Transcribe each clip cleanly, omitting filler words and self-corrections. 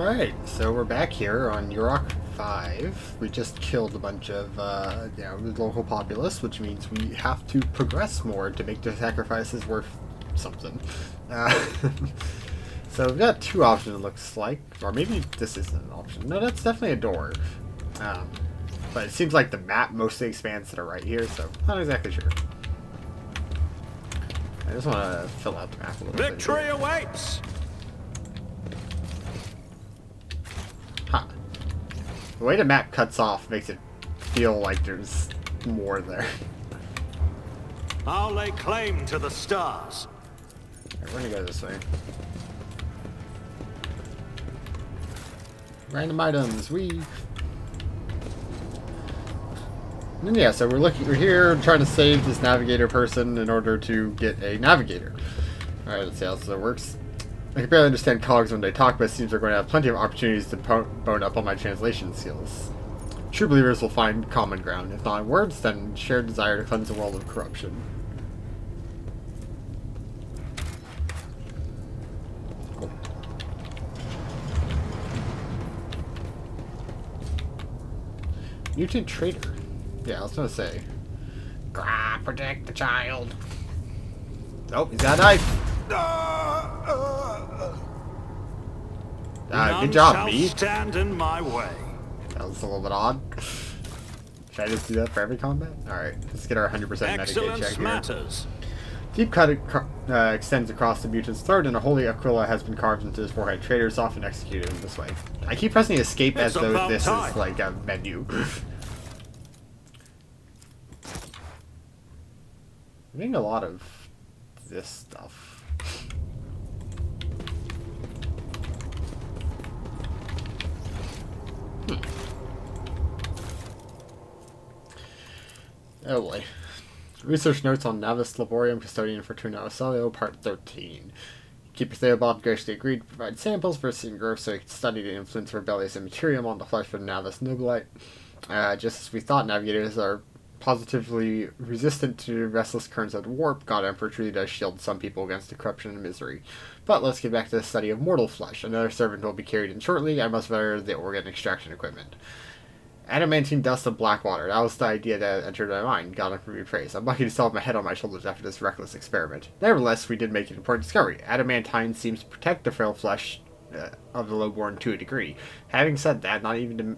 Alright, so we're back here on Yurok 5. We just killed a bunch of, the local populace, which means we have to progress more to make the sacrifices worth something. So we've got two options, it looks like. Or maybe this isn't an option. No, that's definitely a door. But it seems like the map mostly expands to the right here, so not exactly sure. I just want to fill out the map a little bit. Victory awaits! Huh. The way the map cuts off makes it feel like there's more there. I'll lay claim to the stars. Alright, we're gonna go this way. Random items, we. And yeah, so we're here trying to save this navigator person in order to get a navigator. Alright, let's see how this works. I can barely understand cogs when they talk, but it seems we're going to have plenty of opportunities to bone up on my translation skills. True believers will find common ground, if not in words, then shared desire to cleanse the world of corruption. Cool. Mutant traitor. Yeah, I was gonna say. Grah, protect the child. Oh, he's got a knife. Good job, me. Stand in my way. That was a little bit odd. Should I just do that for every combat? Alright, let's get our 100% Medicaid check here. Matters. Deep cut extends across the mutant's throat, and a holy aquila has been carved into his forehead. Traitors often executed in this way. I keep pressing escape as though this is like a menu. I'm getting a lot of this stuff. Oh boy. Research notes on Navis Laborium Custodian Fortuna Ocelio, Part 13. Keeper Theobald graciously agreed to provide samples for Singer so he could study the influence of rebellious immaterium on the flesh of Navis Nobilite. Just as we thought, navigators are positively resistant to restless currents of warp. God Emperor truly does shield some people against the corruption and misery. But let's get back to the study of mortal flesh. Another servant will be carried in shortly. I must verify the organ extraction equipment. Adamantine dust of black water. That was the idea that entered my mind. God Emperor be praised. I'm lucky to still have my head on my shoulders after this reckless experiment. Nevertheless, we did make an important discovery. Adamantine seems to protect the frail flesh of the lowborn to a degree. Having said that, not even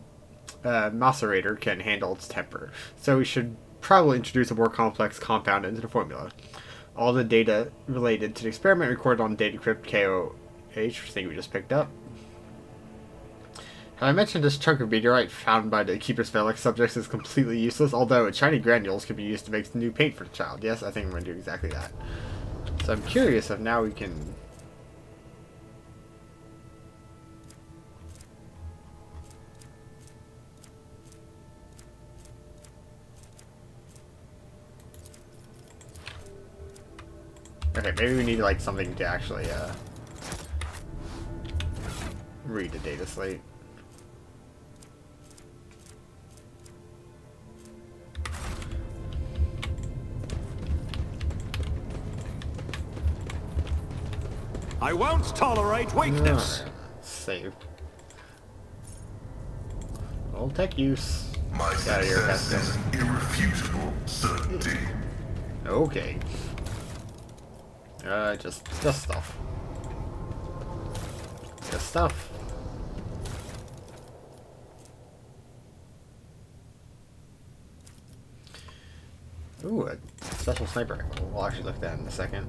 the macerator can handle its temper, so we should probably introduce a more complex compound into the formula. All the data related to the experiment recorded on Datacrypt KOH, which I think we just picked up. I mentioned this chunk of meteorite found by the Keeper's Phalanx subjects is completely useless, although its shiny granules could be used to make new paint for the child. Yes, I think I'm going to do exactly that. So I'm curious if now we can... Okay, maybe we need like something to actually read the data slate. I won't tolerate weakness. Save. Old tech use. My success is an irrefutable certainty. Okay. Just stuff. Just stuff. Ooh, a special sniper rifle. We'll actually look at that in a second.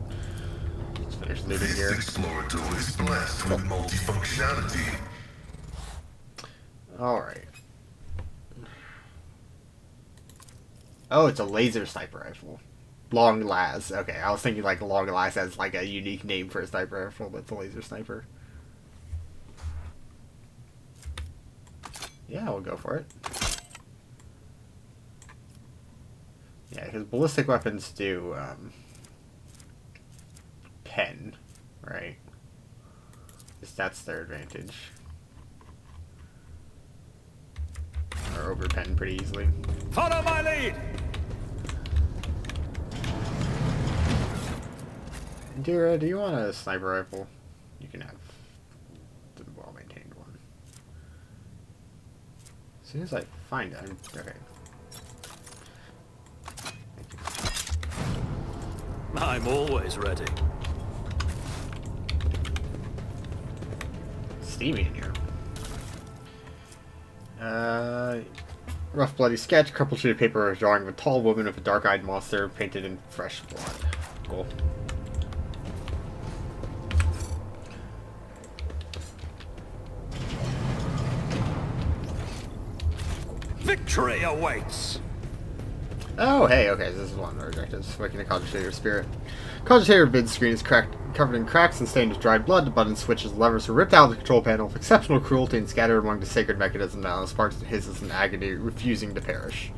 Let's finish looting This here. Explorator is blessed with multifunctionality. Alright. Oh, it's a laser sniper rifle. Long las. Okay, I was thinking like long las as like a unique name for a sniper rifle, but it's a laser sniper. Yeah, we'll go for it. Yeah, because ballistic weapons do pen, right? Because that's their advantage. Or over pen pretty easily. Follow my lead. Dira, do you want a sniper rifle? You can have the well-maintained one. As soon as I find it, okay. I'm always ready. Steamy in here. Rough bloody sketch, crumpled sheet of paper, a drawing of a tall woman with a dark-eyed monster painted in fresh blood. Cool. Victory awaits! Oh, hey, okay, this is one of our objectives. Waking the Cogitator spirit. Cogitator vid screen is covered in cracks and stained with dried blood. The buttons, switches, and levers are ripped out of the control panel with exceptional cruelty and scattered among the sacred mechanism now. Sparks and hisses in agony, refusing to perish.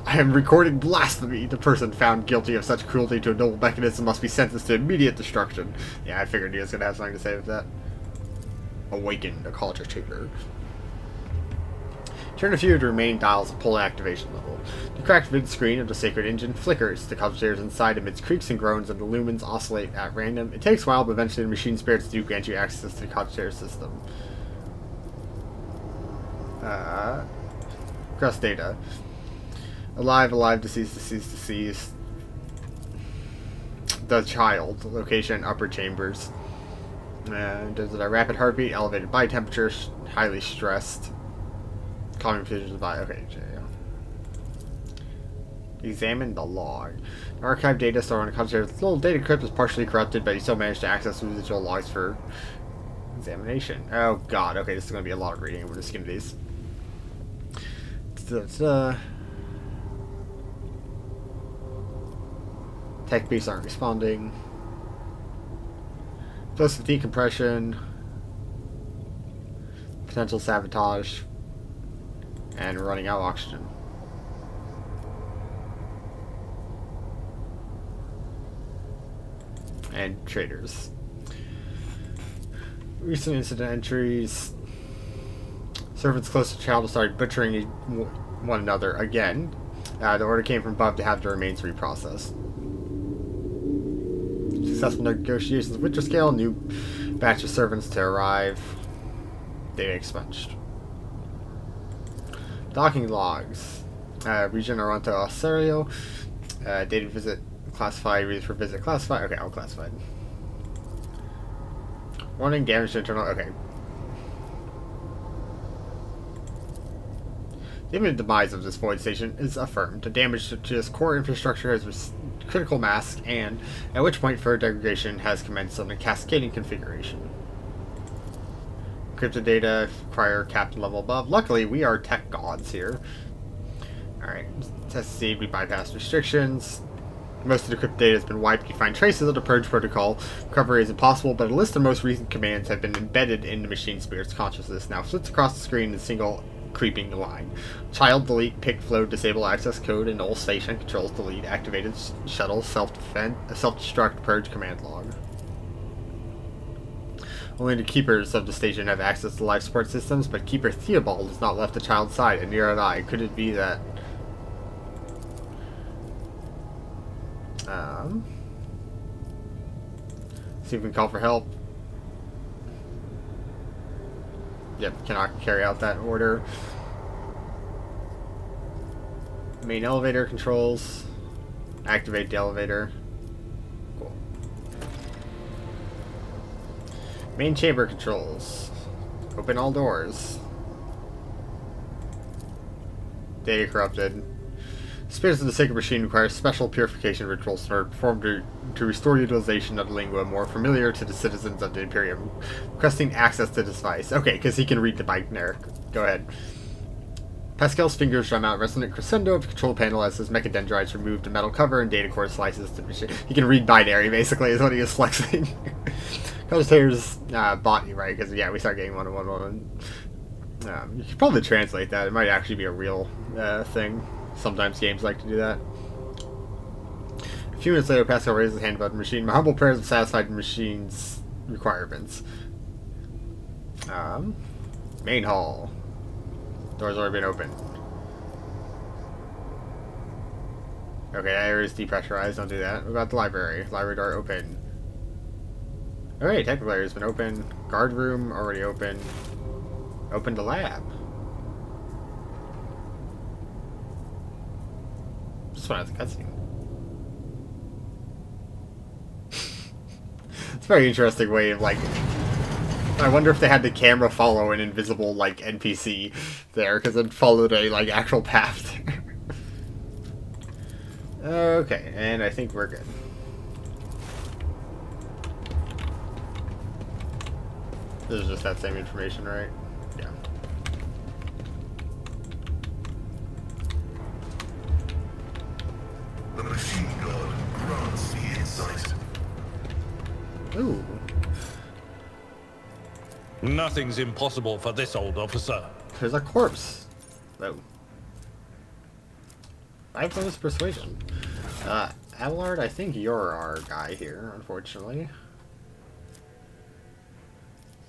I am recording blasphemy. The person found guilty of such cruelty to a noble mechanism must be sentenced to immediate destruction. Yeah, I figured he was going to have something to say with that. Awaken the Cogitator. Turn a few of the remaining dials to pull the activation level. The cracked vid screen of the sacred engine flickers. The Cogitator's inside amidst creaks and groans, and the lumens oscillate at random. It takes a while, but eventually the machine spirits do grant you access to the Cogitator system. Cross data. Alive, alive, deceased, deceased, deceased. The child. Location, upper chambers. Does it a rapid heartbeat, elevated body temperature, highly stressed. Calming features of the body. Okay, yeah. Examine the log. The archive data stored on the Cogitator's little data crypt is partially corrupted, but you still managed to access the residual logs for examination. Oh god, okay, this is going to be a lot of reading. I'm going to skim these. Tech beasts aren't responding. Explosive decompression. Potential sabotage. And running out of oxygen. And traders. Recent incident entries. Servants close to the child started butchering one another again. The order came from above to have the remains reprocessed. Successful negotiations with Winterscale. New batch of servants to arrive. Data expunged. Docking logs. Region Aranto Australia. Dated visit classified. Reason for visit classified. Okay, all classified. Warning, damage to internal. Okay. The imminent demise of this void station is affirmed. The damage to its core infrastructure has critical mass, and at which point further degradation has commenced on a cascading configuration. Encrypted data require captain level above. Luckily, we are tech gods here. Alright, test seed, we bypass restrictions. Most of the encrypted data has been wiped. You find traces of the purge protocol. Recovery is impossible, but a list of most recent commands have been embedded in the machine spirit's consciousness. Now flits across the screen in a single creeping line. Child delete, pick flow, disable access code, and all station controls delete, activated shuttle, self-destruct, purge command log. Only the keepers of the station have access to life support systems, but Keeper Theobald has not left the child's side, and near an eye. Could it be that... see if we can call for help. Yep, cannot carry out that order. Main elevator controls. Activate the elevator. Cool. Main chamber controls. Open all doors. Data corrupted. Spirits of the sacred machine require special purification rituals that are performed to restore utilization of the lingua more familiar to the citizens of the Imperium. Requesting access to this device. Okay, because he can read the binary. Go ahead. Pascal's fingers drum out resonant crescendo of the control panel as his mechadendrites remove the metal cover and data core slices the machine. He can read binary, basically, is what he is flexing. Cogitator's body, right? Because, yeah, we start getting one-on-one. You could probably translate that. It might actually be a real thing. Sometimes games like to do that. A few minutes later, Pascal raises his hand above the machine. My humble prayers have satisfied the machine's requirements. Main hall. Door's already been opened. Okay, that area is depressurized. Don't do that. What about the library? Library door open. Alright, technical area has been open. Guard room already open. Open the lab. This one has a cutscene. It's a very interesting way of, like... I wonder if they had the camera follow an invisible, like, NPC there, because it followed a, like, actual path. Okay, and I think we're good. This is just that same information, right? Yeah. The machine god grants the insight. Ooh. Nothing's impossible for this old officer. There's a corpse. Oh. 5 bonus persuasion. Abelard, I think you're our guy here, unfortunately.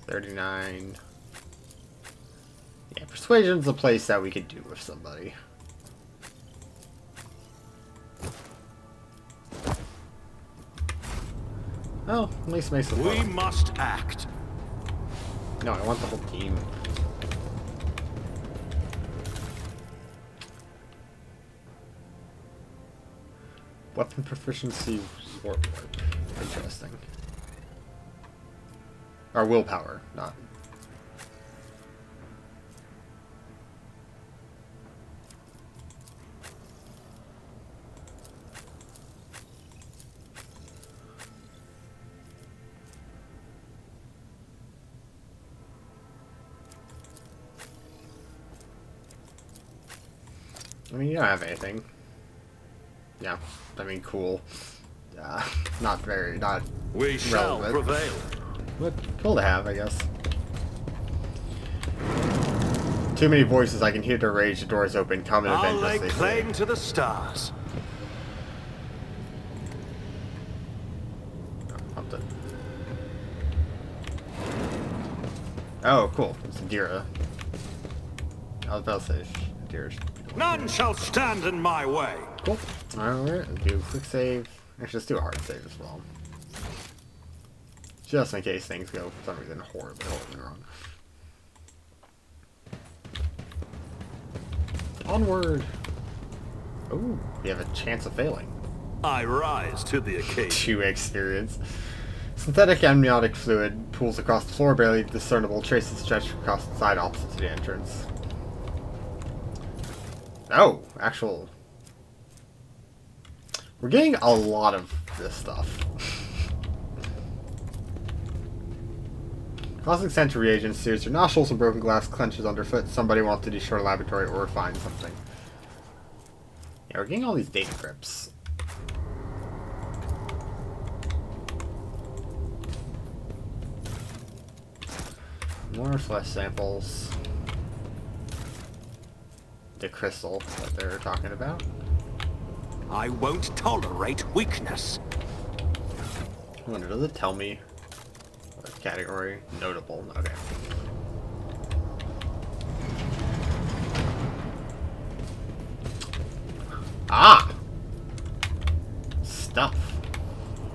39. Yeah, persuasion's a place that we could do with somebody. Oh, at least makes it We fun. must act. No, I want the whole team. Weapon proficiency warp. Interesting. Or willpower, not. I mean, you don't have anything. Yeah, I mean, cool. Not very, not We shall relevant. prevail. But cool to have, I guess. Too many voices, I can hear the rage, the doors open, come and I'll avenge lay us, they say. claim to the stars. Oh, cool. It's Adira. I was about to say Adira. None shall stand in my way. Cool. Alright, do a quick save. Actually, let's do a hard save as well. Just in case things go, for some reason, horribly wrong. Onward! Ooh, we have a chance of failing. I rise to the occasion. 2 experience. Synthetic amniotic fluid pools across the floor, barely discernible. Traces stretch across the side opposite to the entrance. Oh, actual... We're getting a lot of this stuff. Causing scent to reagents, sears your nostrils, and broken glass clenches underfoot. Somebody wants to destroy a laboratory or find something. Yeah, we're getting all these data crypts. More flesh samples. The crystal that they're talking about. I won't tolerate weakness. I wonder, does it tell me what category? Notable. Okay. Ah! Stuff.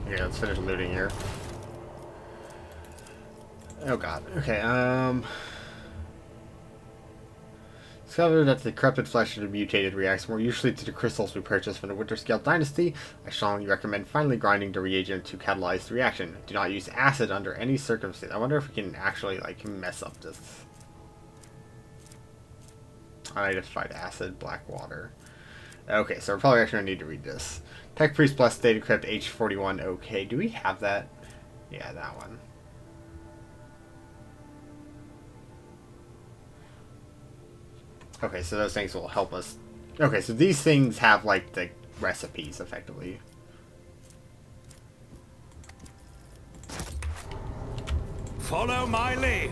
Okay, let's finish looting here. Oh god. Okay, discovered that the corrupted flesh of the mutated reacts more usually to the crystals we purchased from the Winter Scale Dynasty. I strongly recommend finally grinding the reagent to catalyze the reaction. Do not use acid under any circumstance. I wonder if we can actually, like, mess up this. Unidentified acid, black water. Okay, so we're probably actually going to need to read this. Tech Priest Plus Data Crypt H41. Okay, do we have that? Yeah, that one. Okay, so those things will help us. Okay, so these things have, like, the recipes, effectively. Follow my lead.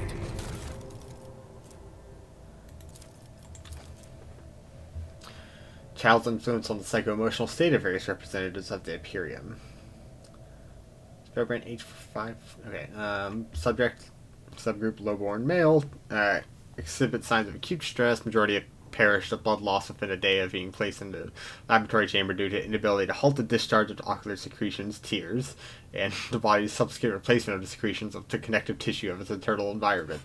Child's influence on the psycho-emotional state of various representatives of the Imperium. Spellbrand H5. Okay, subject, subgroup, lowborn male. Exhibit signs of acute stress. Majority perished of blood loss within a day of being placed in the laboratory chamber due to inability to halt the discharge of ocular secretions, tears, and the body's subsequent replacement of the secretions to connective tissue of its internal environment.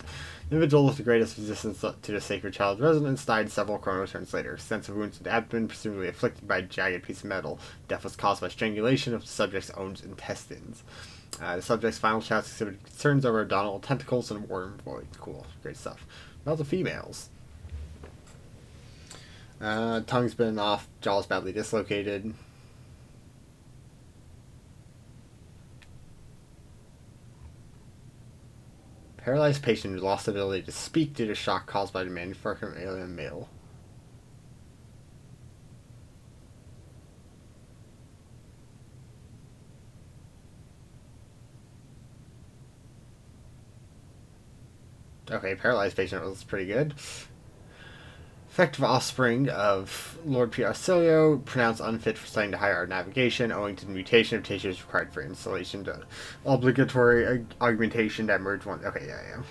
The individual with the greatest resistance to the sacred child's resonance died several chronoturns later. Extensive wounds to the abdomen, presumably afflicted by a jagged piece of metal. Death was caused by strangulation of the subject's own intestines. The subject's final shouts exhibited concerns over abdominal tentacles and worm voids. Cool, great stuff. About the females. Tongue's been off, jaw's badly dislocated. Paralyzed patient who lost the ability to speak due to shock caused by the manufacture of alien male. Okay, paralyzed patient was pretty good. Effective offspring of Lord P. Arcelio, pronounced unfit for studying to higher art navigation, owing to the mutation of tissues required for installation to obligatory augmentation that merged one. Okay, yeah.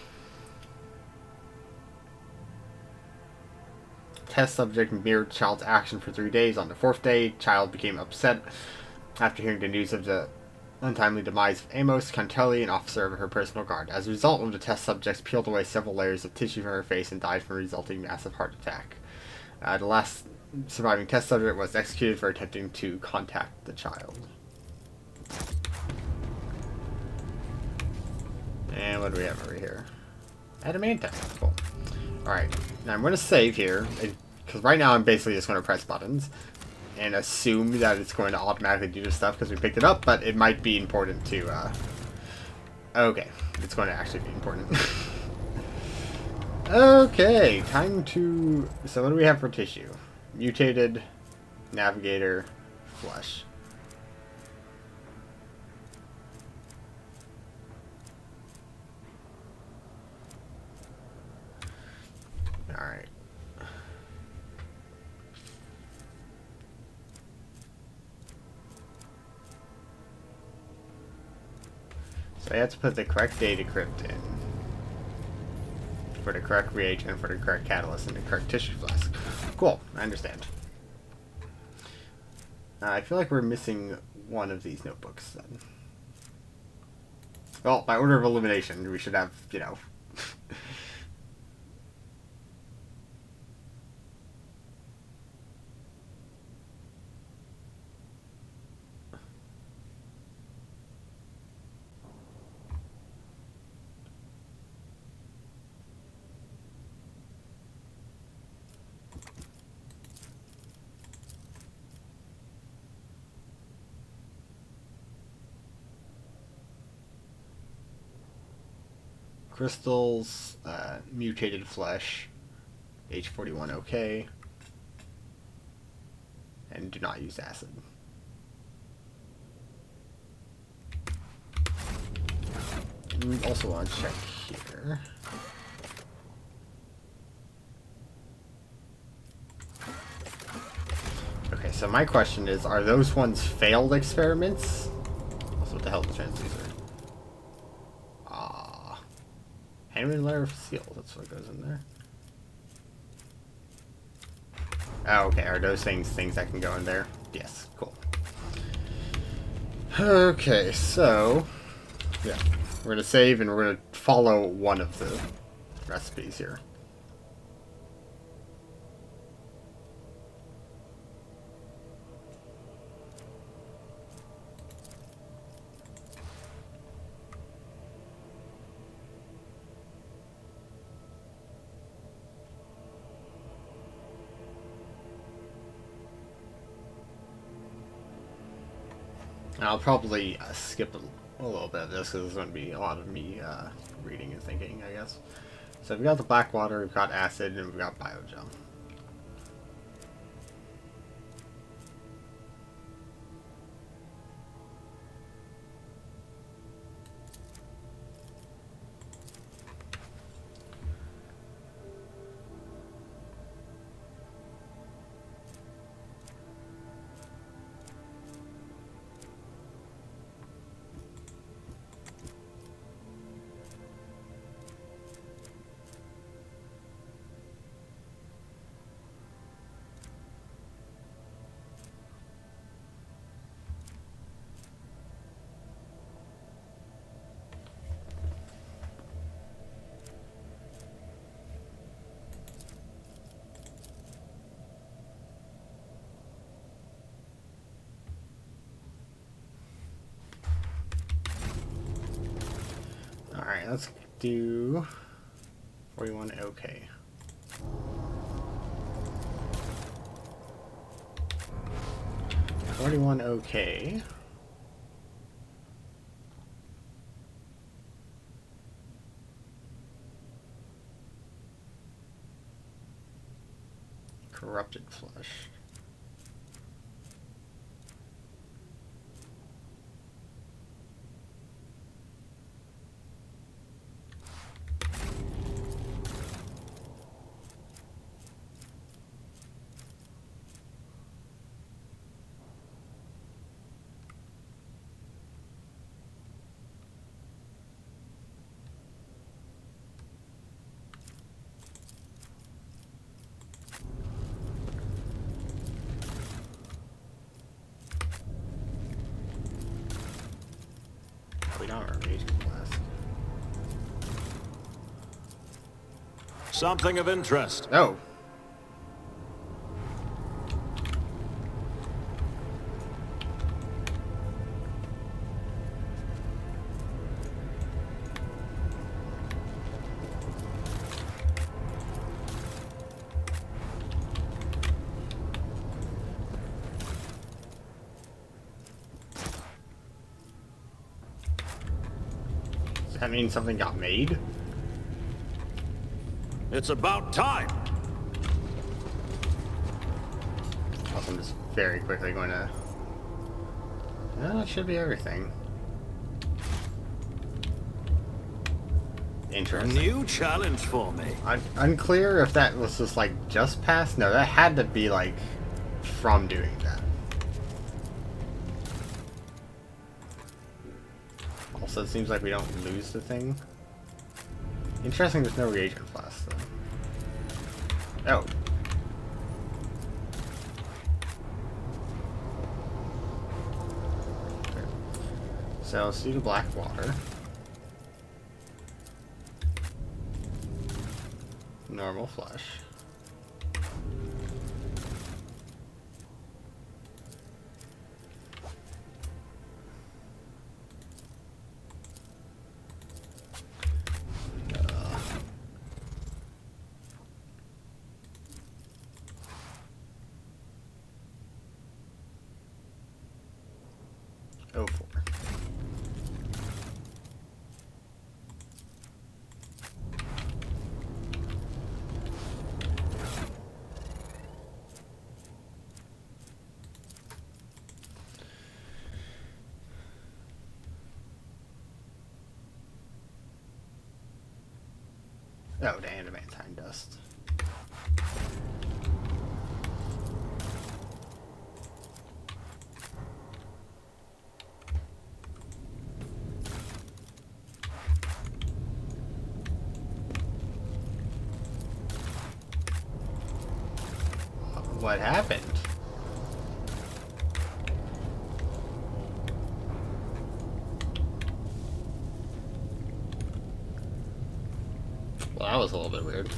Test subject mirrored child's action for 3 days. On the 4th day, child became upset after hearing the news of the untimely demise of Amos Cantelli, an officer of her personal guard. As a result of the test subjects peeled away several layers of tissue from her face and died from a resulting massive heart attack. The last surviving test subject was executed for attempting to contact the child. And what do we have over here? Adamantine. Cool. Alright, now I'm going to save here, because right now I'm basically just going to press buttons and assume that it's going to automatically do this stuff because we picked it up, but it might be important to, okay, it's going to actually be important. Okay, time to... So what do we have for tissue? Mutated, Navigator, flesh. Alright. So I have to put the correct data crypt in. For the correct reagent, for the correct catalyst, and the correct tissue flask. Cool, I understand. I feel like we're missing one of these notebooks then. Well, by order of elimination, we should have, you know... Crystals, mutated flesh, H41 okay, and do not use acid. We also want to check here. Okay, so my question is, are those ones failed experiments? Also, what the hell is the transducer? Handwritten letter of seal, that's what goes in there. Oh, okay, are those things that can go in there? Yes, cool. Okay, so... yeah, we're going to save and we're going to follow one of the recipes here. I'll probably skip a little bit of this because there's going to be a lot of me reading and thinking, I guess. So we've got the black water, we've got acid, and we've got biogel. Alright, let's do 41 okay. Okay. Corrupted flesh. We don't have a raging flask. Something of interest. Oh. Does that mean something got made? It's about time. Also, I'm just very quickly going to... that should be everything. A Interesting. new challenge for me. Unclear if that was just like just past. No, that had to be like from doing that. Also, it seems like we don't lose the thing. Interesting, there's no reagent flask though. Oh. Okay. So let's do the black water. Normal flesh. Oh, 4. Oh, the adamantine dust. What happened? Well, that was a little bit weird.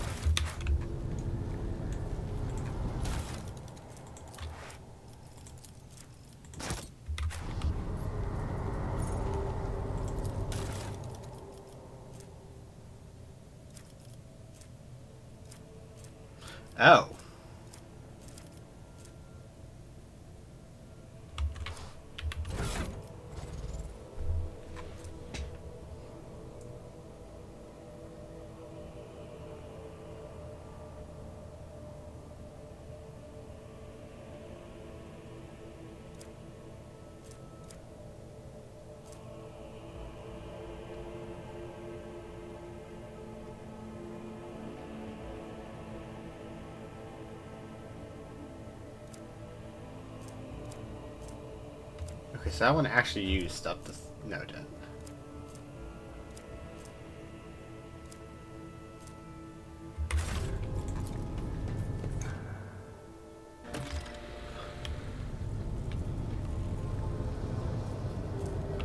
Oh. Okay, so that one actually used up the node.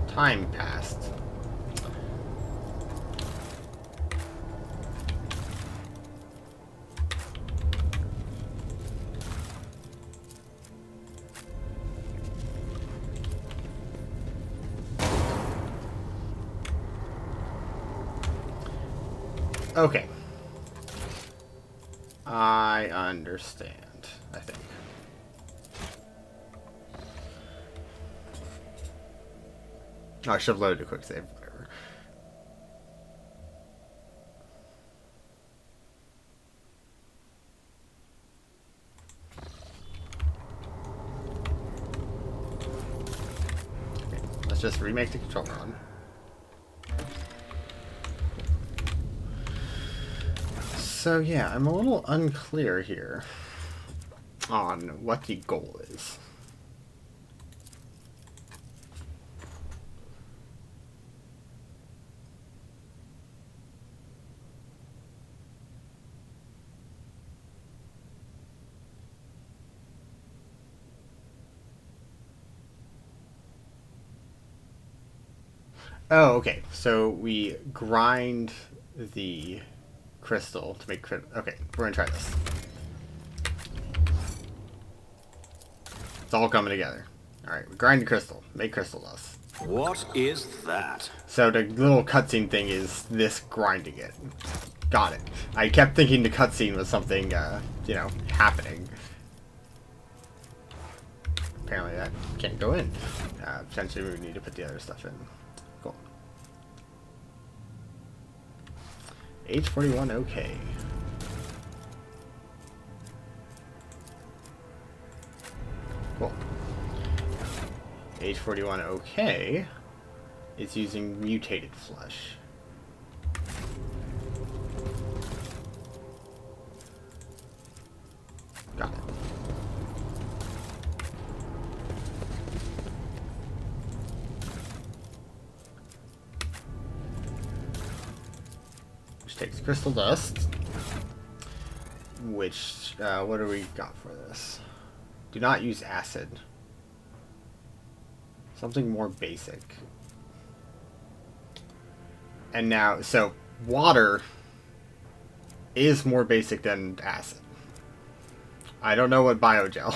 Time passed. Okay. I understand, I think. Oh, I should have loaded a quick save. Whatever. Okay, let's just remake the control run. So yeah, I'm a little unclear here on what the goal is. Oh, okay. So we grind the crystal to make okay, we're gonna try this. It's all coming together. Alright, we grind the crystal, make crystal dust. What is that? So the little cutscene thing is this grinding it. Got it. I kept thinking the cutscene was something, you know, happening. Apparently that can't go in. Potentially we would need to put the other stuff in. Cool. H41, okay. Cool. H41, okay. It's using mutated flesh. Got it. Which takes crystal dust. Which, what do we got for this? Do not use acid. Something more basic. And now, so, water is more basic than acid. I don't know what biogel.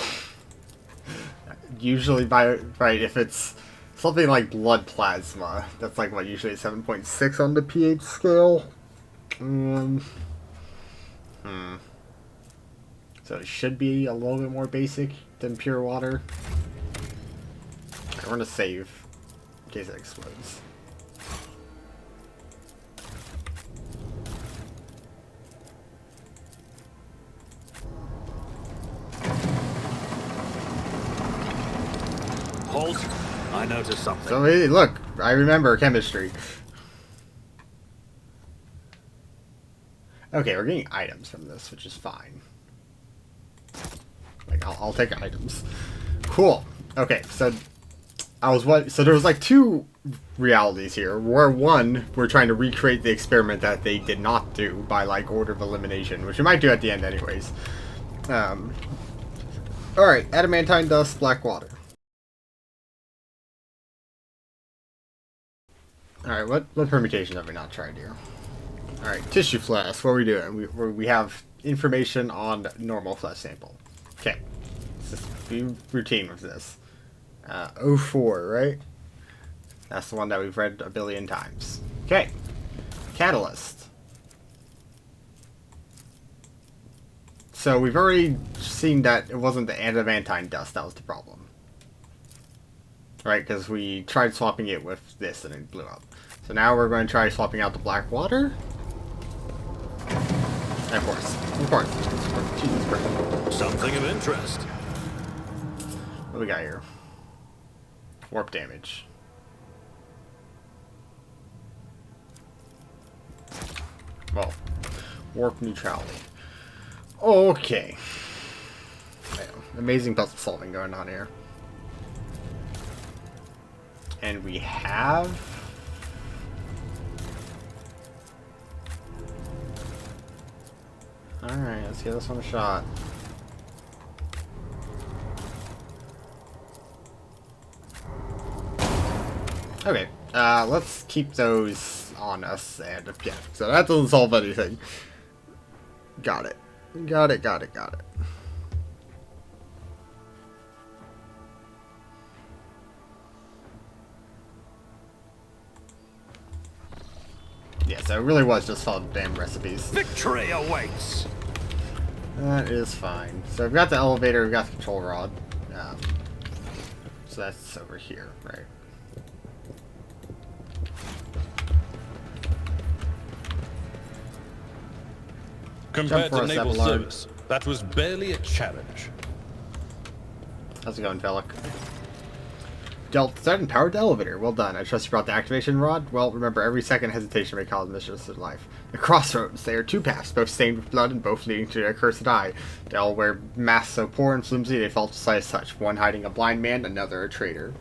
Usually, right, if it's something like blood plasma, that's like, what, usually 7.6 on the pH scale? So it should be a little bit more basic than pure water. We're gonna save in case it explodes. Halt. I noticed something. So hey, look, I remember chemistry. Okay, we're getting items from this, which is fine. Like, I'll take items. Cool. Okay, so so there was like two realities here. Where one, we're trying to recreate the experiment that they did not do by like order of elimination, which we might do at the end anyways. Alright, adamantine dust, black water. Alright, what permutations have we not tried here? Alright, tissue flask, what are we doing? We have information on normal flesh sample. Okay, let's just be routine with this. 04, right? That's the one that we've read a billion times. Okay, catalyst. So we've already seen that it wasn't the adamantine dust that was the problem. Right, because we tried swapping it with this and it blew up. So now we're going to try swapping out the black water. Of course. Jesus Christ. Something of interest. What do we got here? Warp damage. Well, warp neutrality. Okay. Yeah, amazing puzzle solving going on here. And we have... Alright, let's give this one a shot. Okay, let's keep those on us, and yeah, so that doesn't solve anything. Got it. Got it. Yeah, so it really was just following damn recipes. Victory awaits! That is fine. So we've got the elevator, we've got the control rod. So that's over here, right? Compared for to us, naval Abelard. service, that was barely a challenge. How's it going, Velik? Dealt set and powered the elevator. Well done. I trust you brought the activation rod. Well, remember, every second hesitation may cause mischief in life. The crossroads. They are two paths, both stained with blood and both leading to their cursed eye. They all wear masks so poor and flimsy they fall to sight as such. One hiding a blind man, another a traitor.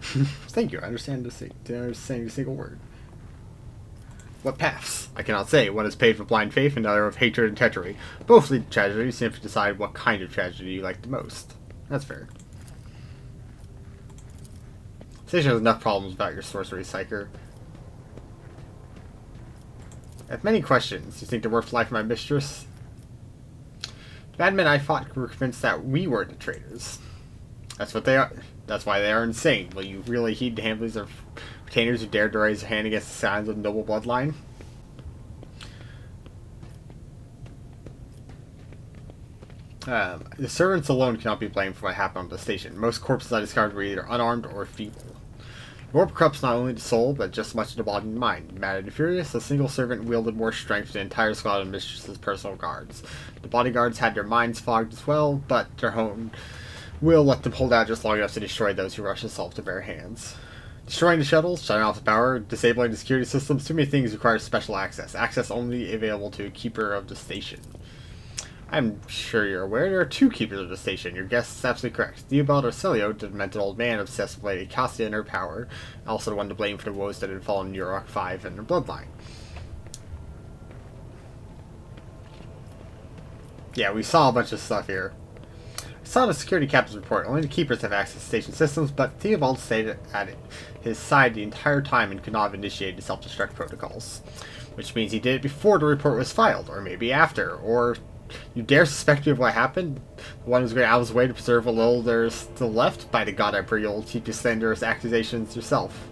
Thank you. I understand the single word. What paths? I cannot say. One is paved with blind faith, and the other of hatred and treachery. Both lead to tragedy. Simply decide what kind of tragedy you like the most. That's fair. Station has enough problems about your sorcery, Psyker. I have many questions. You think they're worth life, my mistress? The bad men I fought were convinced that we were the traitors. That's what they are. That's why they are insane. Will you really heed the handlings of retainers who dared to raise their hand against the signs of the noble bloodline? The servants alone cannot be blamed for what happened on the station. Most corpses I discovered were either unarmed or feeble. The warp corrupts not only the soul, but just as much of the body and mind. Mad and furious, a single servant wielded more strength than the entire squad of Mistress's personal guards. The bodyguards had their minds fogged as well, but their own will let them hold out just long enough to destroy those who rush assault to bare hands. Destroying the shuttles, shutting off the power, disabling the security systems, too many things require special access. Access only available to a keeper of the station. I'm sure you're aware there are two keepers of the station. Your guess is absolutely correct. Theobald Arcelio, the demented old man obsessed with Lady Cassia and her power, also the one to blame for the woes that had fallen in Urok 5 and their bloodline. Yeah, we saw a bunch of stuff here. I saw the security captain's report. Only the keepers have access to station systems, but Theobald stayed at his side the entire time and could not have initiated the self-destruct protocols. Which means he did it before the report was filed, or maybe after, or you dare suspect me of what happened? The one who's going out of his way to preserve what little there's still left? By the god, I pray you'll keep your slanderous accusations yourself.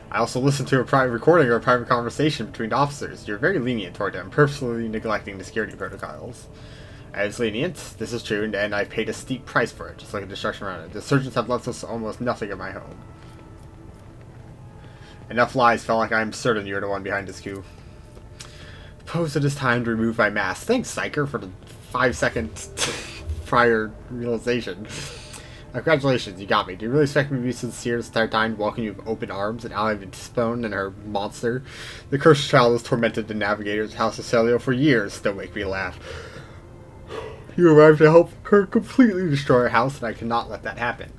I also listened to a private recording of a private conversation between officers. You're very lenient toward them, purposely neglecting the security protocols. I was lenient, this is true, and I've paid a steep price for it, just like the destruction around it. The surgeons have left us almost nothing of my home. Enough lies, felt like I'm certain you're the one behind this coup. Suppose it is time to remove my mask. Thanks, Psyker, for the 5-second prior realization. Congratulations, you got me. Do you really expect me to be sincere this entire time, to welcome you with open arms, and ally of Spone and her monster? The cursed child has tormented the Navigator's House of Celio for years. Don't make me laugh. You arrived to help her completely destroy her house, and I cannot let that happen.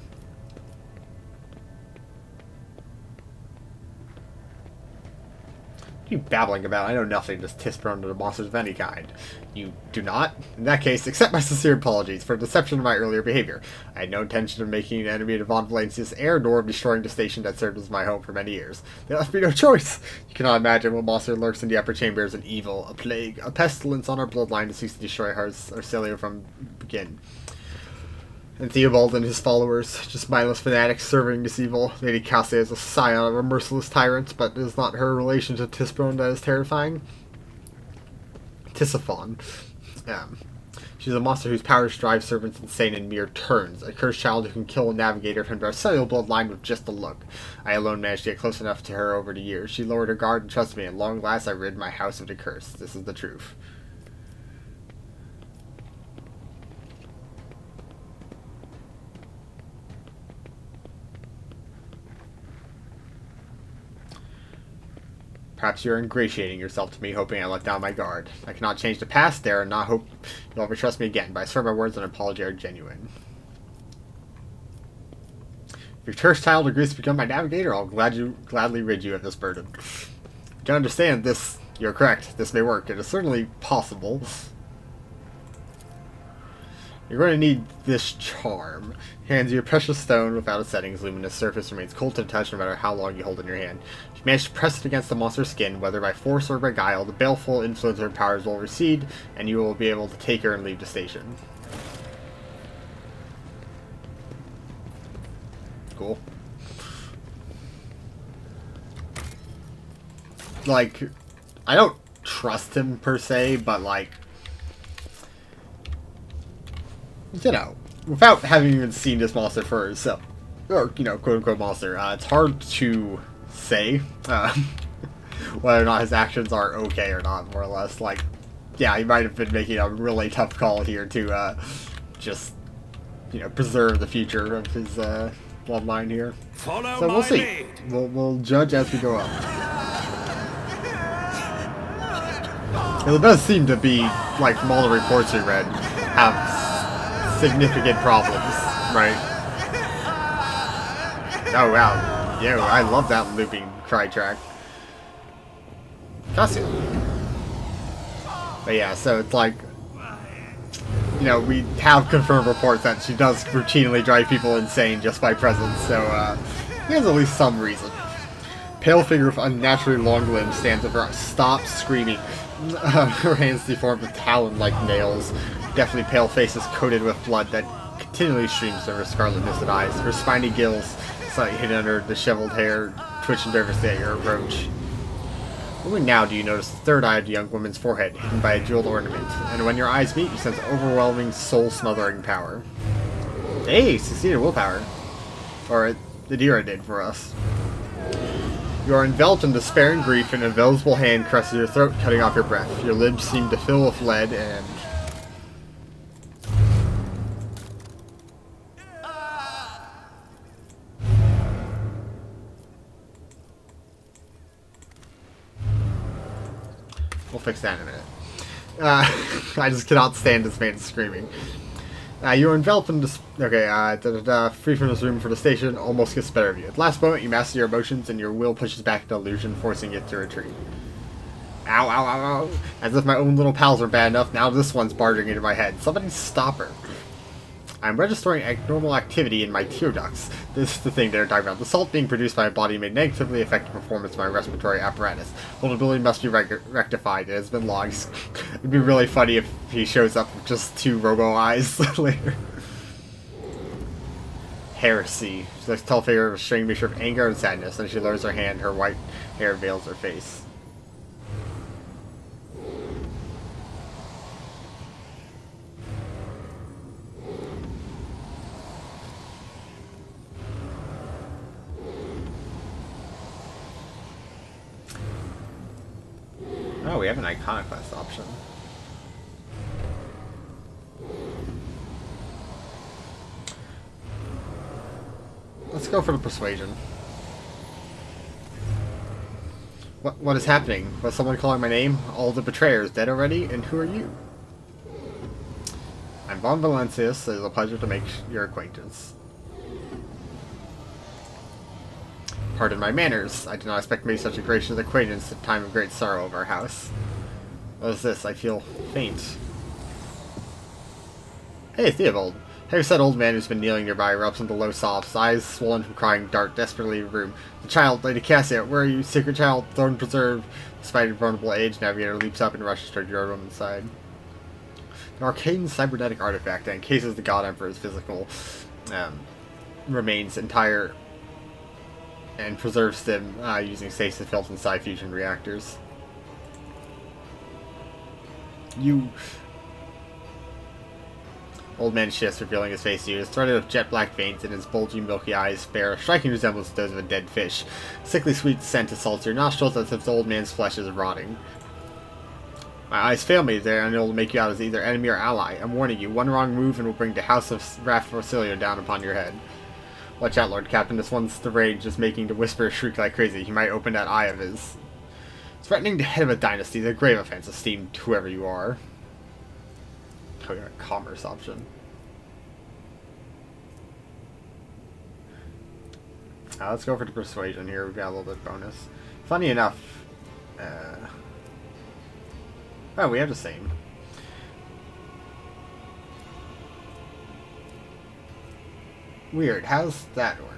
What are you babbling about? I know nothing, just tis-prone to the monsters of any kind. You do not? In that case, accept my sincere apologies for deception of my earlier behavior. I had no intention of making an enemy of Von Valencia's heir, nor of destroying the station that served as my home for many years. They left me no choice. You cannot imagine what monster lurks in the upper chambers: an evil, a plague, a pestilence on our bloodline that seeks to destroy Arcelio from the begin. And Theobald and his followers, just mindless fanatics serving this evil. Lady Cassia is a scion of a merciless tyrant, but it is not her relation to Tisprone that is terrifying. Tisiphon. She's a monster whose powers drive servants insane in mere turns. A cursed child who can kill a navigator from the Arcelio bloodline with just a look. I alone managed to get close enough to her over the years. She lowered her guard and trusted me, and long last I rid my house of the curse. This is the truth. Perhaps you're ingratiating yourself to me, hoping I let down my guard. I cannot change the past, dare and not hope you'll ever trust me again, but I swear my words and apology are genuine. If your cursed child agrees to become my navigator, I'll gladly rid you of this burden. To understand this, you're correct. This may work. It is certainly possible. You're going to need this charm. Hands you a precious stone without a setting. Its luminous surface remains cold to the touch no matter how long you hold it in your hand. If you manage to press it against the monster's skin, whether by force or by guile, the baleful influence of her powers will recede, and you will be able to take her and leave the station. Cool. like, I don't trust him per se, but like, you know, without having even seen this monster for itself, or, you know, quote unquote monster, it's hard to say whether or not his actions are okay or not, more or less. Like, yeah, he might have been making a really tough call here to just, you know, preserve the future of his bloodline here. Follow So we'll my see. lead. We'll judge as we go up. It does seem to be, like, from all the reports we read, have significant problems, right? Oh wow, yo, I love that looping cry track. Cassia. But yeah, so it's like, you know, we have confirmed reports that she does routinely drive people insane just by presence, so he has at least some reason. Pale figure with unnaturally long limbs stands over. Stop screaming. Her hands deformed with talon-like nails. Definitely pale face is coated with blood that continually streams from her scarlet misted eyes. Her spiny gills, slightly hidden under disheveled hair, twitch nervously at your approach. Only now do you notice the third eye of the young woman's forehead, hidden by a jeweled ornament, and when your eyes meet, you sense overwhelming, soul-smothering power. Hey, succeeded willpower. Or the Dira did for us. You are enveloped in despair and grief, and an invisible hand caresses your throat, cutting off your breath. Your lips seem to fill with lead, and... we'll fix that in a minute. I just cannot stand this man screaming. You are enveloped in this. Okay, free from this room for the station almost gets better of you. At the last moment, you master your emotions, and your will pushes back the illusion, forcing it to retreat. Ow, ow, ow, ow. As if my own little pals are bad enough, now this one's barging into my head. Somebody stop her. I'm registering abnormal activity in my tear ducts. This is the thing they're talking about. The salt being produced by my body may negatively affect the performance of my respiratory apparatus. Vulnerability must be rectified. It has been logged. It'd be really funny if he shows up with just 2 robo eyes later. Heresy. She's like a tall figure with a strange mixture of anger and sadness. Then she lowers her hand. Her white hair veils her face. Oh, we have an iconoclast option. Let's go for the persuasion. What is happening? Was someone calling my name? All the betrayers dead already? And who are you? I'm Von Valencius. It is a pleasure to make your acquaintance. Pardon my manners. I did not expect to make such a gracious acquaintance at a time of great sorrow of our house. What is this? I feel faint. Hey, Theobald. Heavy-set old man who's been kneeling nearby erupts into low sobs. Eyes swollen from crying dart desperately in the room. The child, Lady Cassia, where are you, sacred child, throne preserved? Despite your vulnerable age, Navigator leaps up and rushes toward your woman's side. An arcane cybernetic artifact that encases the God Emperor's physical remains entire and preserves them using stasis built in Psi-fusion reactors. You... Old man shifts, revealing his face to you. His threaded with jet black veins and his bulging milky eyes bear a striking resemblance to those of a dead fish. Sickly sweet scent assaults your nostrils as if the old man's flesh is rotting. My eyes fail me. They're unable to make you out as either enemy or ally. I'm warning you, one wrong move and will bring the House of Raphrosilio down upon your head. Watch out, Lord Captain. This one's the rage, just making the whisper shriek like crazy. He might open that eye of his. Threatening the head of a dynasty is a grave offense, esteemed whoever you are. Oh, we got a commerce option. Let's go for the persuasion here. We've got a little bit bonus. Funny enough. Oh, we have the same. Weird. How's that work?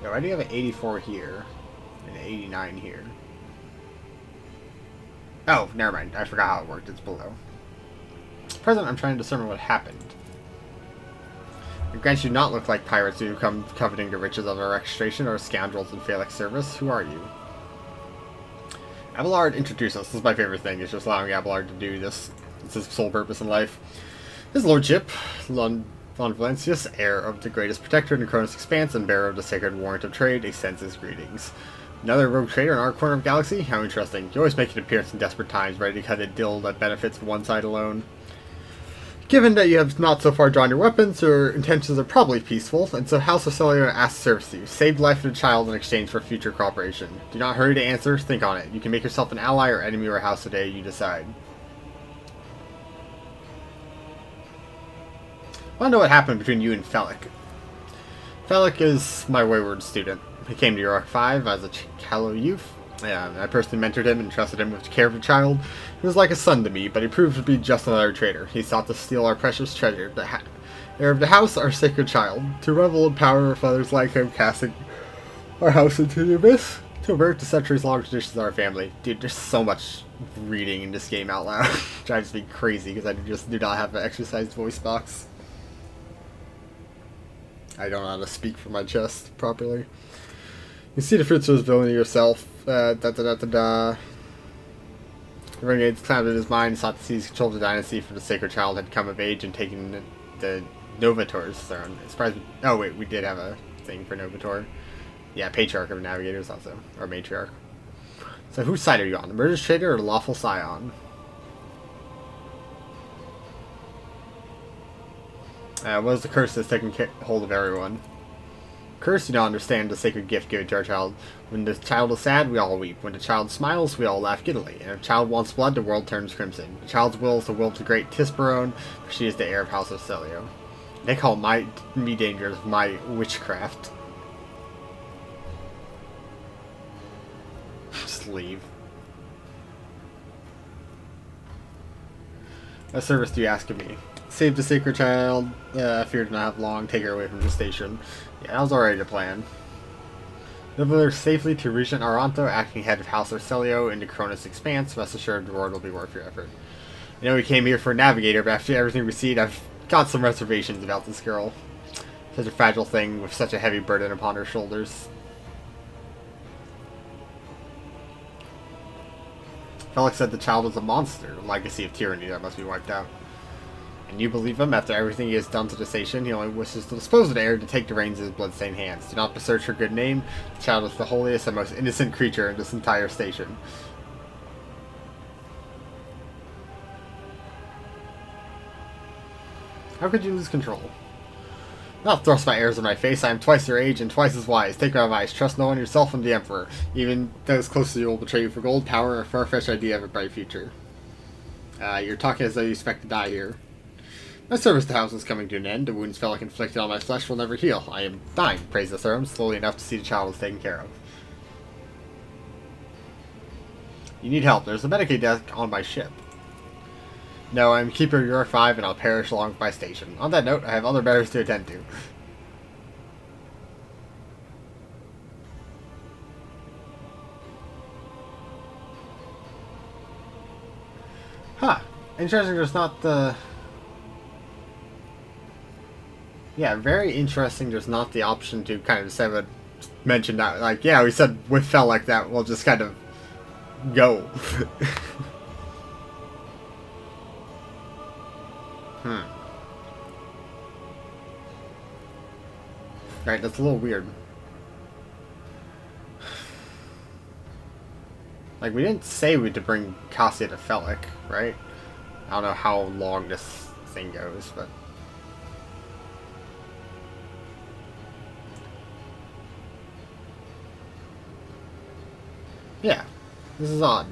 Yeah, I do have an 84 here and an 89 here. Oh, never mind. I forgot how it worked. It's below. At present, I'm trying to discern what happened. It grants you not look like pirates who come coveting the riches of our extraction or scoundrels in Phalanx service. Who are you? Abelard, introduce us. This is my favorite thing, is just allowing Abelard to do this. It's his sole purpose in life. His lordship, Von Valentius, heir of the greatest protector in the Cronus Expanse and bearer of the sacred warrant of trade, extends his greetings. Another rogue trader in our corner of galaxy? How interesting. You always make an appearance in desperate times, ready to cut a deal that benefits one side alone. Given that you have not so far drawn your weapons, your intentions are probably peaceful, and so House of Celio asks service to you. Save the life of a child in exchange for future cooperation. Do not hurry to answer, think on it. You can make yourself an ally or enemy or house today, you decide. I want to know what happened between you and Felix. Felix is my wayward student. He came to York 5 as a callow youth. I personally mentored him and trusted him with the care of a child. He was like a son to me, but he proved to be just another traitor. He sought to steal our precious treasure, the heir of the house, our sacred child. To revel in power of others like him, casting our house into the abyss. To avert the centuries-long traditions of our family. Dude, there's so much reading in this game out loud. It drives me crazy because I just do not have an exercised voice box. I don't know how to speak from my chest properly. You see the fruits of his villainy yourself. The Renegade's clouded his mind, sought to seize control of the dynasty for the sacred child had come of age and taken the Novator's throne. Surprised. Oh wait, we did have a thing for Novator. Yeah, Patriarch of Navigators also, or Matriarch. So whose side are you on? The murderous traitor or the lawful scion? What is the curse that's taking hold of everyone? Curse, you don't understand the sacred gift given to our child. When the child is sad, we all weep. When the child smiles, we all laugh giddily. And if the child wants blood, the world turns crimson. The child's will is the will of the great Tisperone, for she is the heir of House of Celio. They call me dangerous, my witchcraft. Just leave. What service do you ask of me? Save the sacred child. I fear to not have long. Take her away from the station. Yeah, that was already the plan. Deliver her safely to Regent Aranto, acting head of House Arcelio in the Cronus Expanse. Rest assured, the reward will be worth your effort. You know, we came here for a Navigator, but after everything we've seen, I've got some reservations about this girl. Such a fragile thing with such a heavy burden upon her shoulders. Felix said the child was a monster, a legacy of tyranny that must be wiped out. And you believe him? After everything he has done to the station, he only wishes to dispose of the heir to take the reins in his bloodstained hands. Do not besmirch her good name. The child is the holiest and most innocent creature in this entire station. How could you lose control? Not thrust my heirs in my face. I am twice your age and twice as wise. Take my advice. Trust no one, yourself and the Emperor. Even those close to you will betray you for gold, power, or a far-fetched idea of a bright future. You're talking as though you expect to die here. My service to the house is coming to an end. The wounds Felix inflicted on my flesh will never heal. I am dying, praise the throne, slowly enough to see the child is taken care of. You need help. There's a Medicaid desk on my ship. No, I'm keeper of York 5 and I'll perish along with my station. On that note, I have other matters to attend to. Huh. Interesting there's not the... Yeah, very interesting there's not the option to kind of say what... mention that. Like, yeah, we said with felt like that, we'll just kind of... go. Right, that's a little weird. Like, we didn't say we had to bring Cassia to Felix, right? I don't know how long this thing goes, but... yeah, this is odd.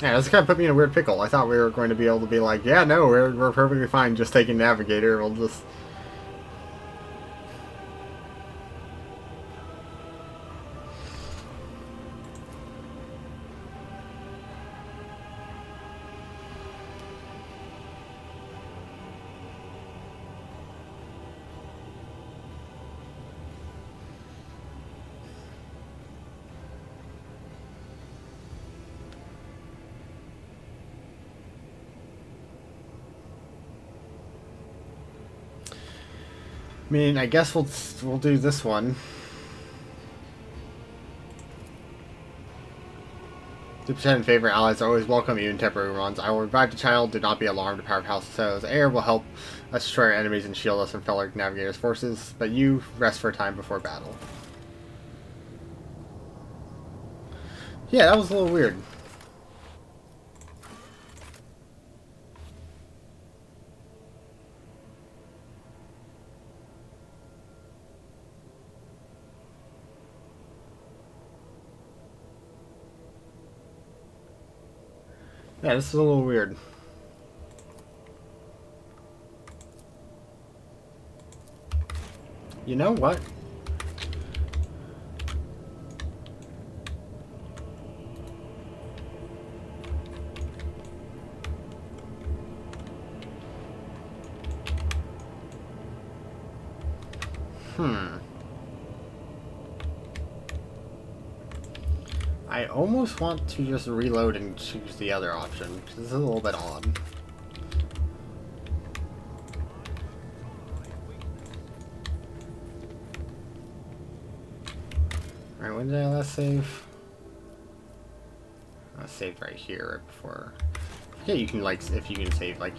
Yeah, this kind of put me in a weird pickle. I thought we were going to be able to be like, yeah, no, we're perfectly fine just taking Navigator. We'll just... I mean, I guess we'll do this one. The percent favorite allies are always welcome, even temporary ones. I will revive the child. Do not be alarmed. The power of House of So's air will help us destroy our enemies and shield us from fellow Navigator's forces. But you rest for a time before battle. Yeah, that was a little weird. Yeah, this is a little weird. You know what? I almost want to just reload and choose the other option, because this is a little bit odd. Alright, when did I last save? I saved right here, right before. Yeah, you can, like, if you can save, like,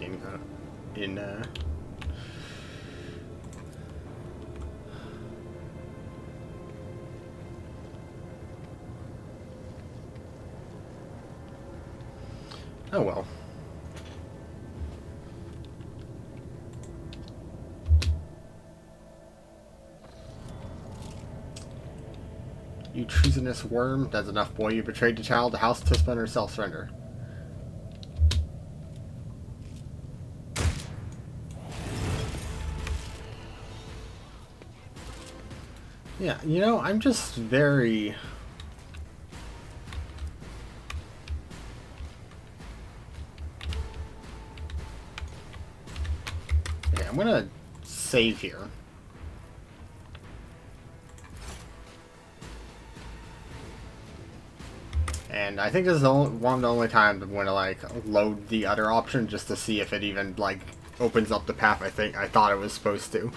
oh well. You treasonous worm. That's enough, boy. You betrayed the child. The house to spend herself surrender. Yeah, you know, I'm just very... Okay, I'm gonna save here. And I think this is one of the only times I'm going to, like, load the other option just to see if it even, like, opens up the path I thought it was supposed to.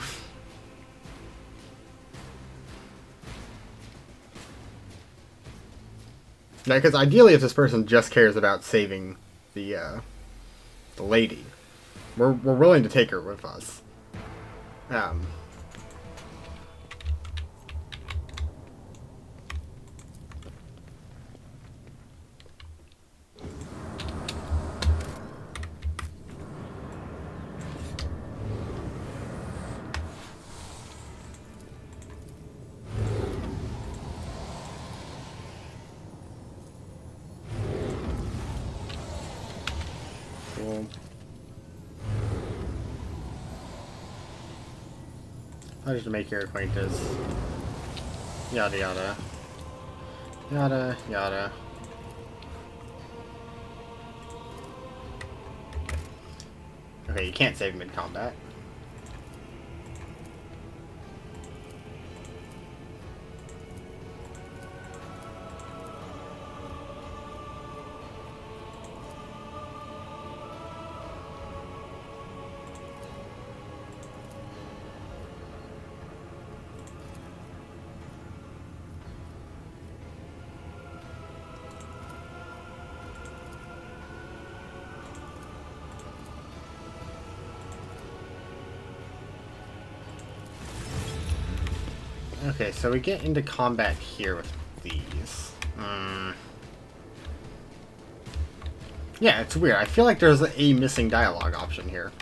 Now, because ideally if this person just cares about saving the lady, we're willing to take her with us. Cool. I'll just make your acquaintance. Yada yada. Yada yada. Okay, you can't save mid-combat. Okay, so we get into combat here with these. Yeah, it's weird. I feel like there's a missing dialogue option here.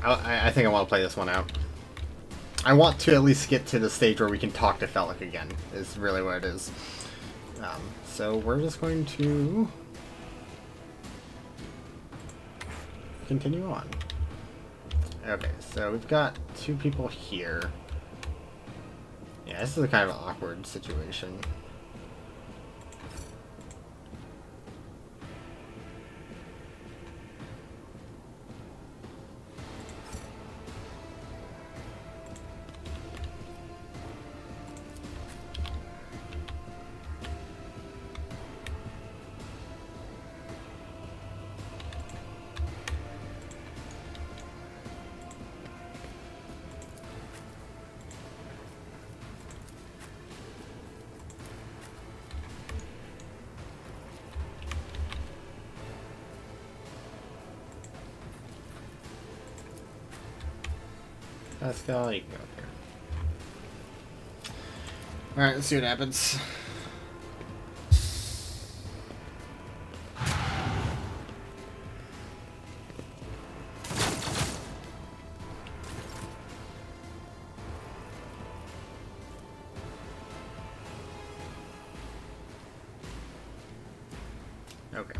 I think I want to play this one out. I want to at least get to the stage where we can talk to Felix again, is really what it is. So we're just going to continue on. Okay, so we've got two people here. Yeah, this is a kind of awkward situation. Pascal, you can go up here. Alright, let's see what happens. Okay.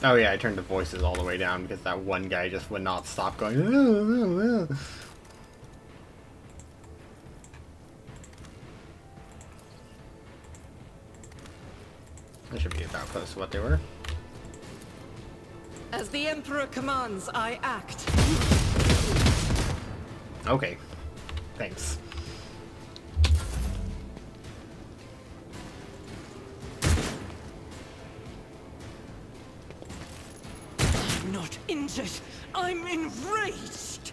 Oh yeah, I turned the voices all the way down because that one guy just would not stop going. That should be about close to what they were. As the Emperor commands, I act. Okay. Thanks. I'm not injured. I'm enraged.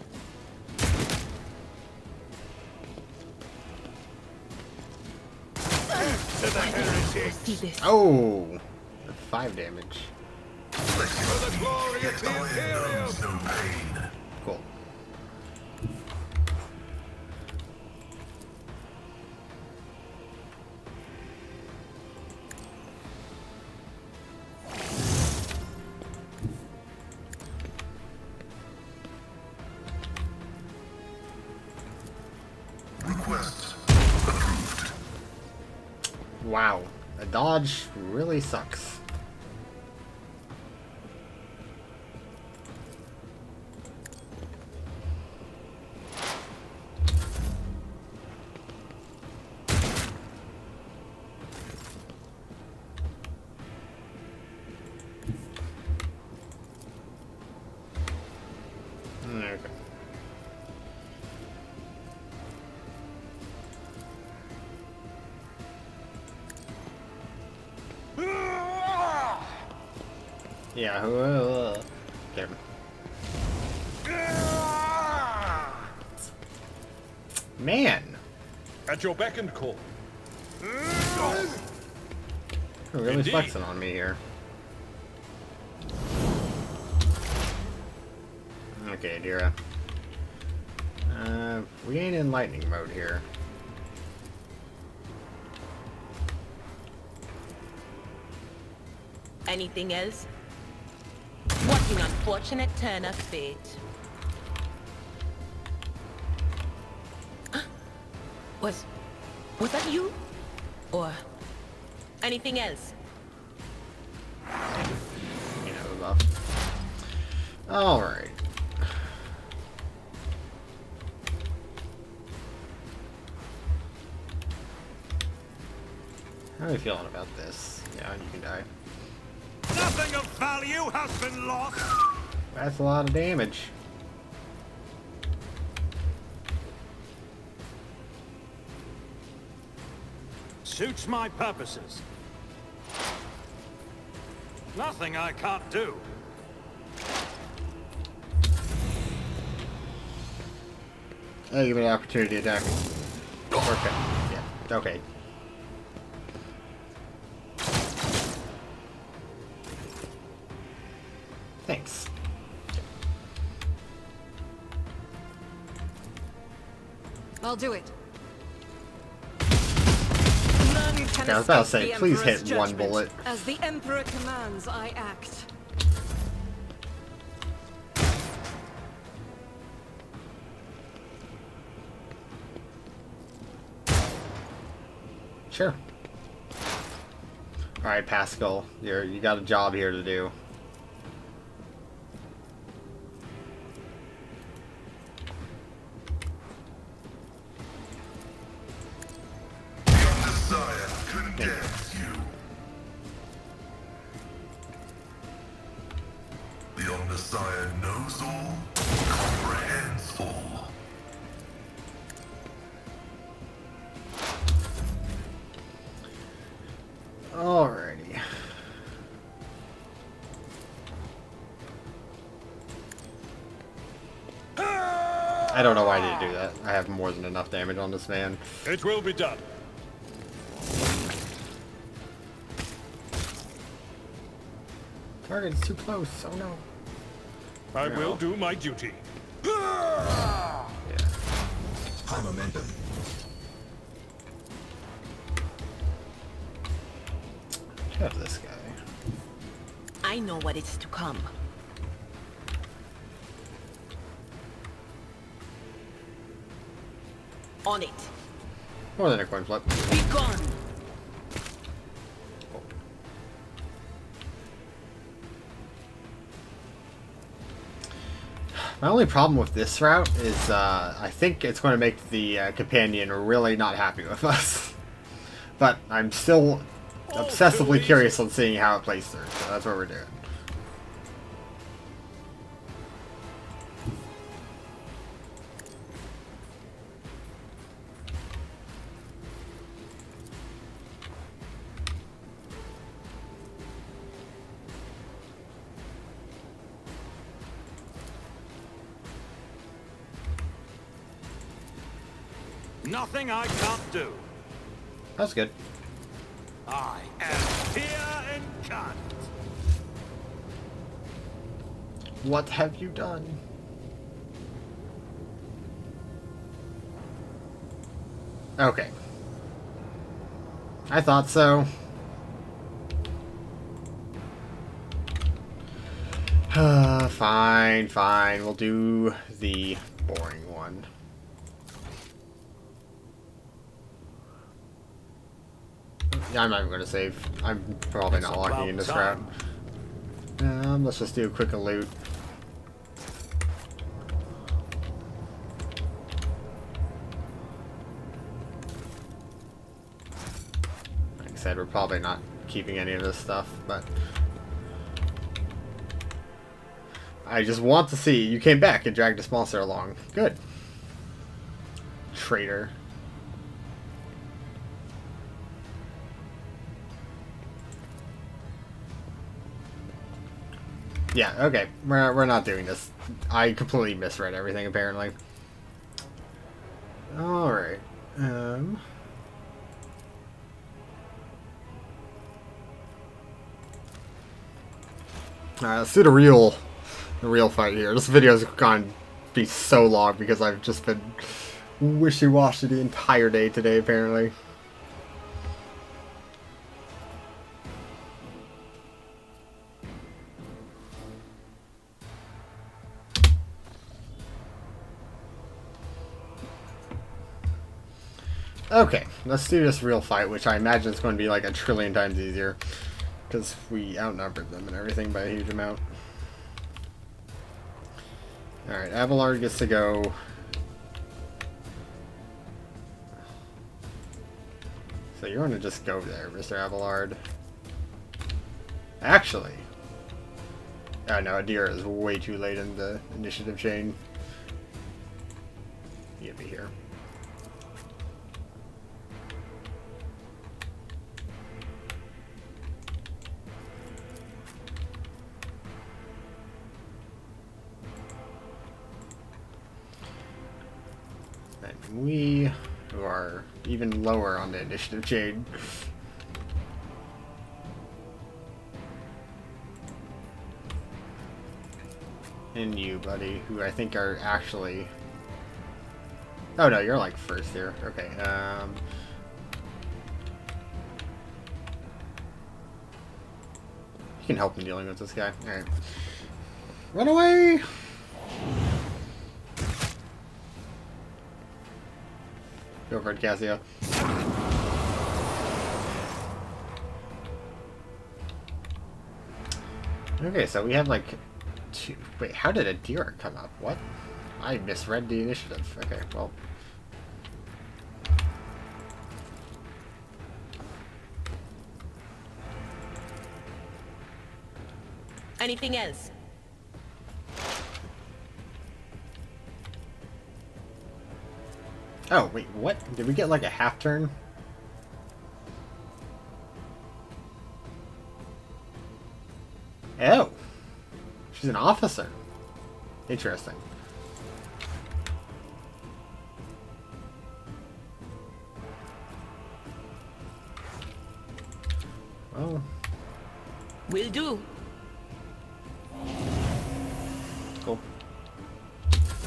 See this. Oh! 5 damage. For the glory of the Iron Imperium! knows no pain. Cool. Request approved. Wow. A dodge really sucks. Okay. Yeah, there. Man! At your beck and call. You're really Indeed. flexing on me here. Okay, Dira. We ain't in lightning mode here. Anything else? What an unfortunate turn of fate. Was that you? Or anything else? You know, buff. Alright. How are you feeling about this? Yeah, you can die. Nothing of value has been lost. That's a lot of damage. Suits my purposes. Nothing I can't do. I'll give it an opportunity to attack. Okay. Yeah. Okay. Thanks. I'll do it. None can Okay, I was about to escape say, the please Emperor's hit one judgment. bullet. As the Emperor commands, I act. Sure. Alright, Pascal. You got a job here to do. Messiah condemns you. The Omnissiah knows all, comprehends all. Alrighty. I don't know why I didn't do that. I have more than enough damage on this man. It will be done. Target's too close. Oh no. I will do my duty. Yeah. High momentum. Have this guy. I know what is to come. On it. More than a coin flip. Be gone. My only problem with this route is I think it's going to make the companion really not happy with us. But I'm still obsessively curious on seeing how it plays through, so that's what we're doing. Nothing I can't do. That's good. I am here in Kant. What have you done? Okay. I thought so. Fine, fine. We'll do the boring one. Yeah, I'm not even going to save. I'm probably not locking in this route. Let's just do a quick loot. Like I said, we're probably not keeping any of this stuff, but I just want to see. You came back and dragged this monster along. Good. Traitor. Yeah, okay. We're not doing this. I completely misread everything, apparently. Alright. Alright, let's do the real fight here. This video's gonna be so long because I've just been wishy-washy the entire day today, apparently. Okay, let's do this real fight, which I imagine is going to be like a trillion times easier. Because we outnumbered them and everything by a huge amount. Alright, Abelard gets to go. So you're going to just go there, Mr. Abelard. Actually. Oh no, Adira is way too late in the initiative chain. You'll be here. We, who are even lower on the initiative chain. And you, buddy, who I think are actually... Oh no, you're like first here. Okay, you can help me dealing with this guy. Alright. Run away! Go for it, Cassio. Okay, so we have like two... Wait, how did a deer come up? What? I misread the initiative. Okay, well... Anything else? Oh, wait, what? Did we get like a half turn? Oh. She's an officer. Interesting. Well. Will do. Cool.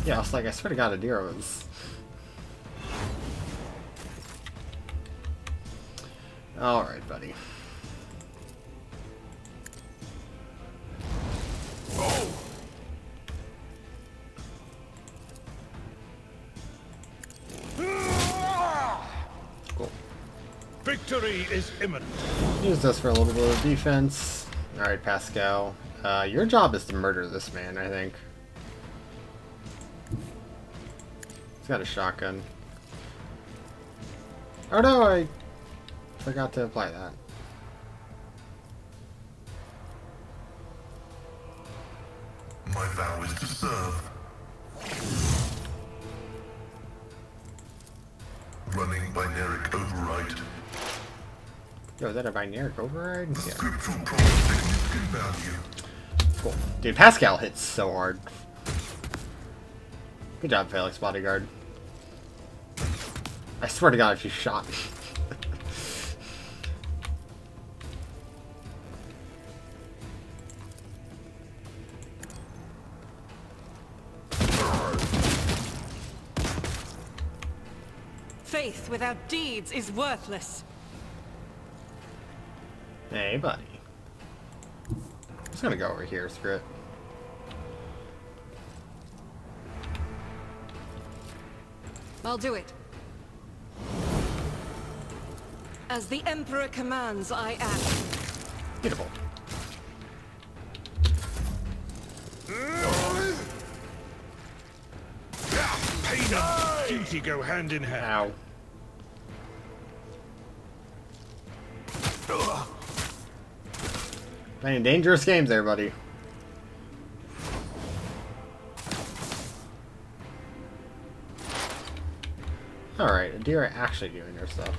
Yeah, I was like, I swear to God, Adira was... Alright, buddy. Cool. Victory is imminent. Use this for a little bit of defense. Alright, Pascal. Your job is to murder this man, I think. He's got a shotgun. Oh no, I forgot to apply that. My vow is to serve. Running binaric override. Yo, is that a binaric override? The Yeah. script will promise significant value. Cool. Dude, Pascal hits so hard. Good job, Felix Bodyguard. I swear to God, if you shot me. Faith without deeds is worthless. Hey, buddy. I'm just gonna go over here, screw it. I'll do it. As the Emperor commands, I act. Beautiful. Pain and duty go hand in hand. Ow. Playing dangerous games there, buddy. Alright, Adira actually doing her stuff.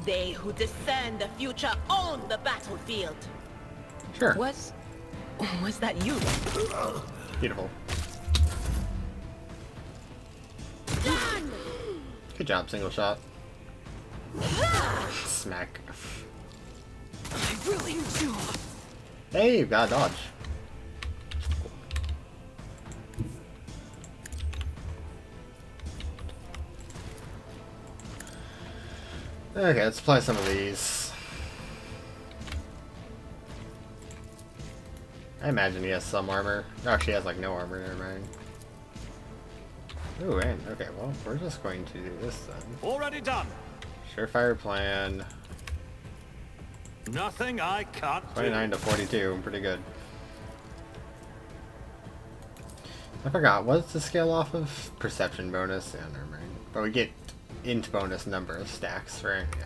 They who discern the future own the battlefield. Sure. Was that you? Beautiful. Good job, single shot. Smack. I will endure. Hey, you got a dodge. Okay, let's apply some of these. I imagine he has some armor. No, actually, he has like no armor. Never mind. Ooh, and okay, well, we're just going to do this then. Already done. Surefire plan. Nothing I can't do. 29 to 42. Pretty good. I forgot. What's the scale off of? Perception bonus? Yeah, never mind. But we get int bonus number of stacks, right? Yeah.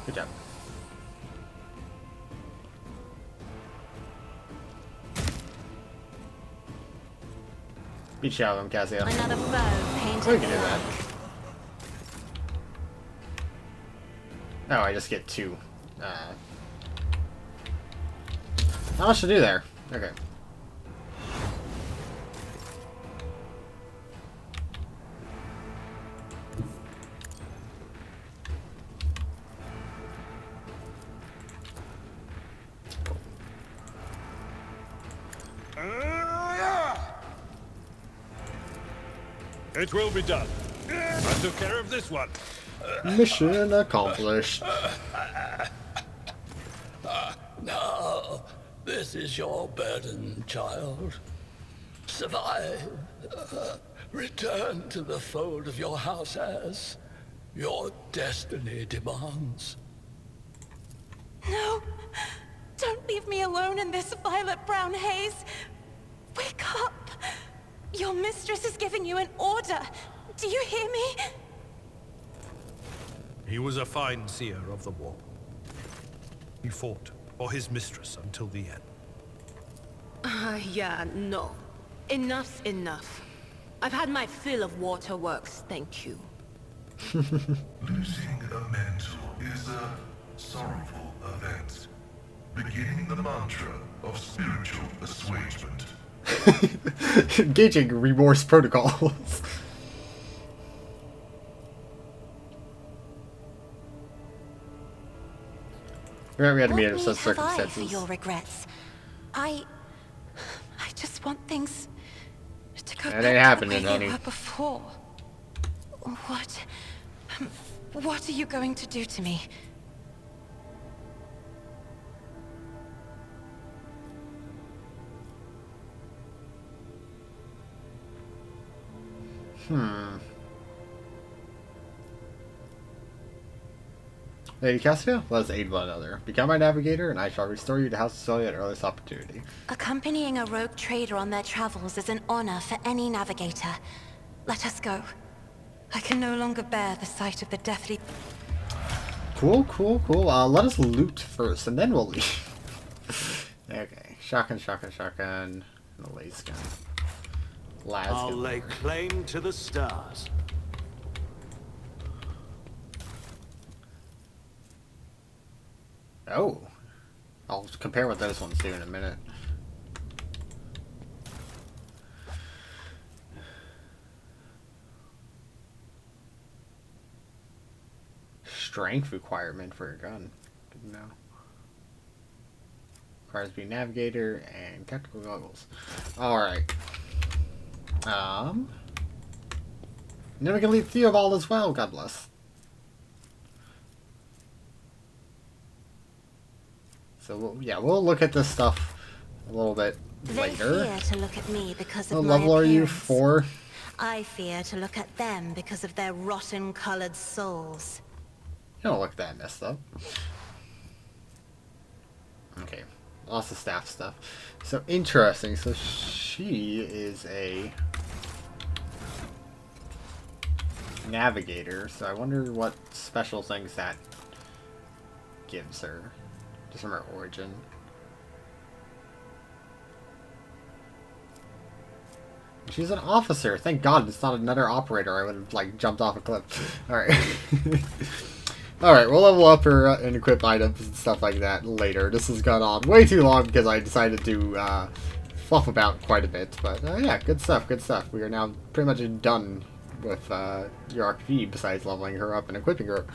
Good job. Beat you out of him, Cassia. Another foe painted. Oh, we can do that. Oh, I just get two. Not much to do there. Okay. It will be done. I took care of this one. Mission accomplished. Now, this is your burden, child. Survive. Return to the fold of your house as your destiny demands. No! Don't leave me alone in this violet-brown haze! Wake up! Your mistress is giving you an order! Do you hear me? He was a fine seer of the warp. He fought for his mistress until the end. Yeah, no. Enough's enough. I've had my fill of waterworks, thank you. Losing a mentor is a sorrowful event, beginning the mantra of spiritual assuagement. Engaging remorse protocols. We had to meet under such What need have I for circumstances. your regrets? I just want things to go That back ain't to happening, the way they honey. were before. What are you going to do to me? Lady Cassia, let us aid one another. Become my navigator, and I shall restore you to House Cecilia at earliest opportunity. Accompanying a rogue trader on their travels is an honor for any navigator. Let us go. I can no longer bear the sight of the deathly... Cool, cool, cool. Let us loot first, and then we'll leave. Okay. Shotgun, shotgun, shotgun. And a laser gun. I'll Lasgun. lay claim to the stars. Oh. I'll compare what those ones do in a minute. Strength requirement for a gun. Good to know. Requires being navigator and tactical goggles. Alright. Then we can leave Theobald as well, God bless. So, yeah, we'll look at this stuff a little bit They later. fear to look at me because of What my level are you? appearance. 4? I fear to look at them because of their rotten-colored souls. You don't look that messed up. Okay, lots of staff stuff. So, interesting. So, she is a navigator. So, I wonder what special things that gives her. Just from her origin. She's an officer. Thank God it's not another operator. I would have, like, jumped off a cliff. Alright. Alright, we'll level up her and equip items and stuff like that later. This has gone on way too long because I decided to fluff about quite a bit. But, yeah, good stuff, good stuff. We are now pretty much done with your RPG besides leveling her up and equipping her.